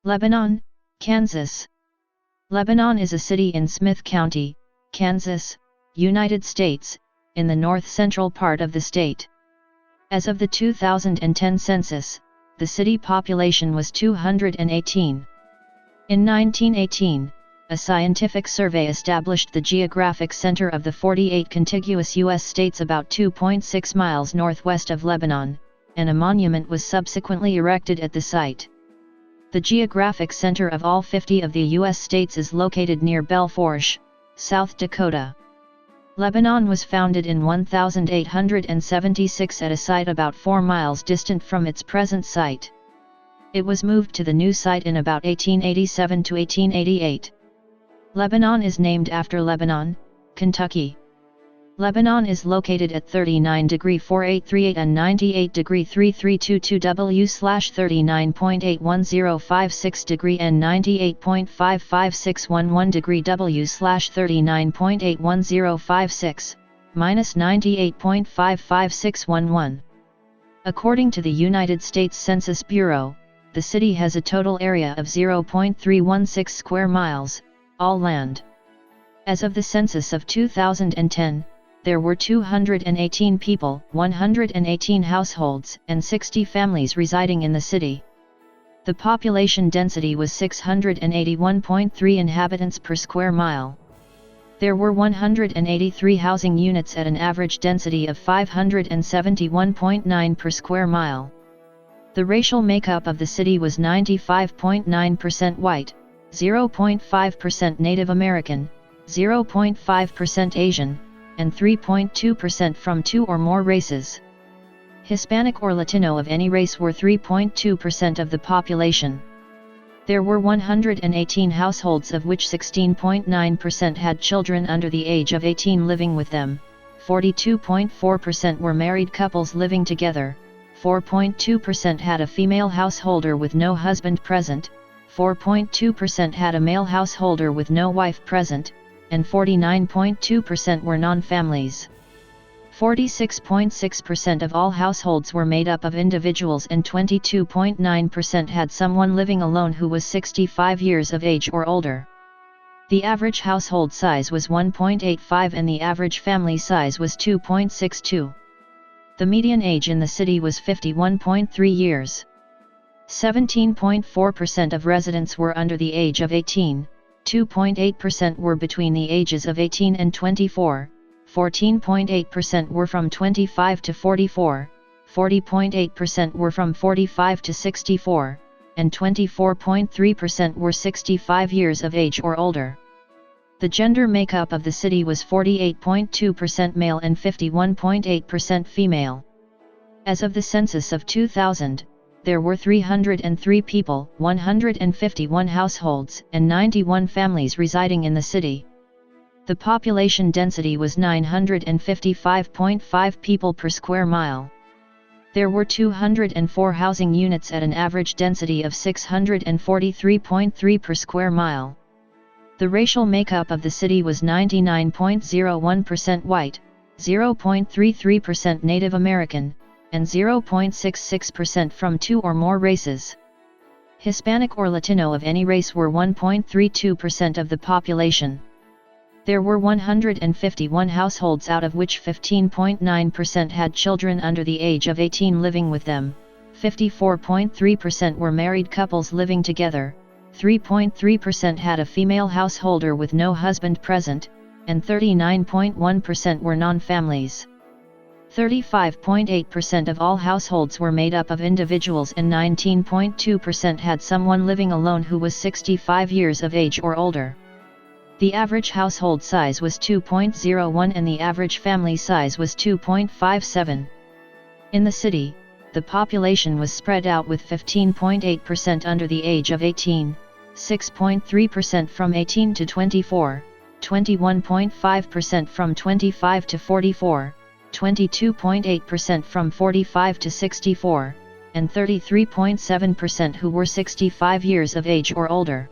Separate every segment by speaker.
Speaker 1: Lebanon, Kansas. Lebanon is a city in Smith County, Kansas, United States, in the north-central part of the state. As of the 2010 census, the city population was 218. In 1918, a scientific survey established the geographic center of the 48 contiguous U.S. states about 2.6 miles northwest of Lebanon, and a monument was subsequently erected at the site. The geographic center of all 50 of the U.S. states is located near Belforge, South Dakota. Lebanon was founded in 1876 at a site about 4 miles distant from its present site. It was moved to the new site in about 1887 to 1888. Lebanon is named after Lebanon, Kentucky. Lebanon is located at 39°4838 and 98°3322 W/39.81056° and 98.55611° W/39.81056, -98.55611. According to the United States Census Bureau, the city has a total area of 0.316 square miles, all land. As of the census of 2010, there were 218 people, 118 households, and 60 families residing in the city. The population density was 681.3 inhabitants per square mile. There were 183 housing units at an average density of 571.9 per square mile. The racial makeup of the city was 95.9% white, 0.5% Native American, 0.5% Asian, and 3.2% from 2 or more races. Hispanic or Latino of any race were 3.2% of the population. There were 118 households, of which 16.9% had children under the age of 18 living with them, 42.4% were married couples living together, 4.2% had a female householder with no husband present, 4.2% had a male householder with no wife present, and 49.2% were non-families. 46.6% of all households were made up of individuals and 22.9% had someone living alone who was 65 years of age or older. The average household size was 1.85 and the average family size was 2.62. The median age in the city was 51.3 years. 17.4% of residents were under the age of 18. 2.8% were between the ages of 18 and 24, 14.8% were from 25 to 44, 40.8% were from 45 to 64, and 24.3% were 65 years of age or older. The gender makeup of the city was 48.2% male and 51.8% female. As of the census of 2000, there were 303 people, 151 households, and 91 families residing in the city. The population density was 955.5 people per square mile. There were 204 housing units at an average density of 643.3 per square mile. The racial makeup of the city was 99.01% white, 0.33% Native American, and 0.66% from 2 or more races. Hispanic or Latino of any race were 1.32% of the population. There were 151 households, out of which 15.9% had children under the age of 18 living with them, 54.3% were married couples living together, 3.3% had a female householder with no husband present, and 39.1% were non-families. 35.8% of all households were made up of individuals and 19.2% had someone living alone who was 65 years of age or older. The average household size was 2.01 and the average family size was 2.57. In the city, the population was spread out with 15.8% under the age of 18, 6.3% from 18 to 24, 21.5% from 25 to 44, 22.8% from 45 to 64, and 33.7% who were 65 years of age or older.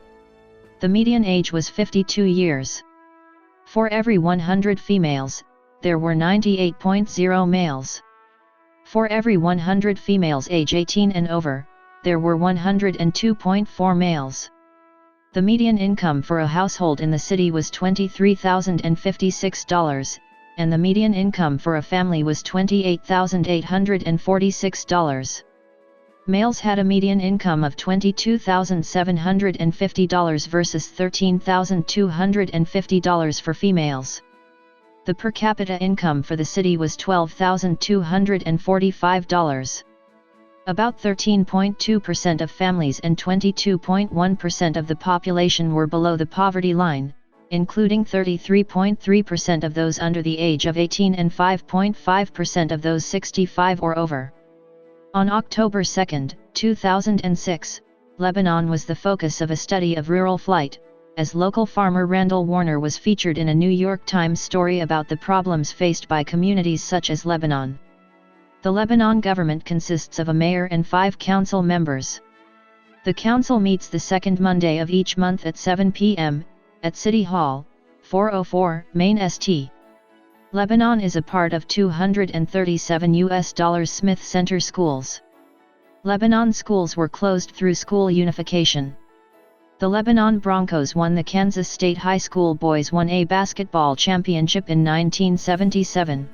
Speaker 1: The median age was 52 years. For every 100 females, there were 98.0 males. For every 100 females age 18 and over, there were 102.4 males. The median income for a household in the city was $23,056, and the median income for a family was $28,846. Males had a median income of $22,750 versus $13,250 for females. The per capita income for the city was $12,245. About 13.2% of families and 22.1% of the population were below the poverty line, including 33.3% of those under the age of 18 and 5.5% of those 65 or over. On October 2, 2006, Lebanon was the focus of a study of rural flight, as local farmer Randall Warner was featured in a New York Times story about the problems faced by communities such as Lebanon. The Lebanon government consists of a mayor and 5 council members. The council meets the second Monday of each month at 7 p.m., at City Hall, 404 Main St. Lebanon is a part of $237 Smith Center schools. Lebanon schools were closed through school unification. The Lebanon Broncos won the Kansas State High School Boys 1A basketball championship in 1977.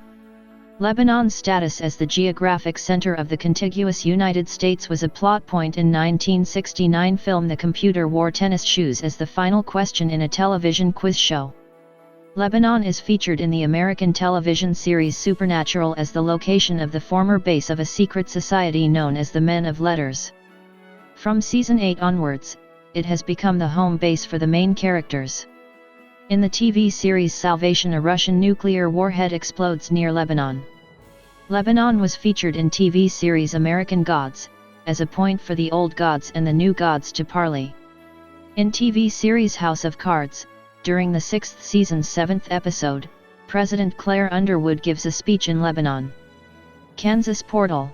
Speaker 1: Lebanon's status as the geographic center of the contiguous United States was a plot point in 1969 film The Computer Wore Tennis Shoes as the final question in a television quiz show. Lebanon is featured in the American television series Supernatural as the location of the former base of a secret society known as the Men of Letters. From season 8 onwards, it has become the home base for the main characters. In the TV series Salvation, a Russian nuclear warhead explodes near Lebanon. Lebanon was featured in TV series American Gods, as a point for the old gods and the new gods to parley. In TV series House of Cards, during the 6th season's 7th episode, President Claire Underwood gives a speech in Lebanon. Kansas Portal.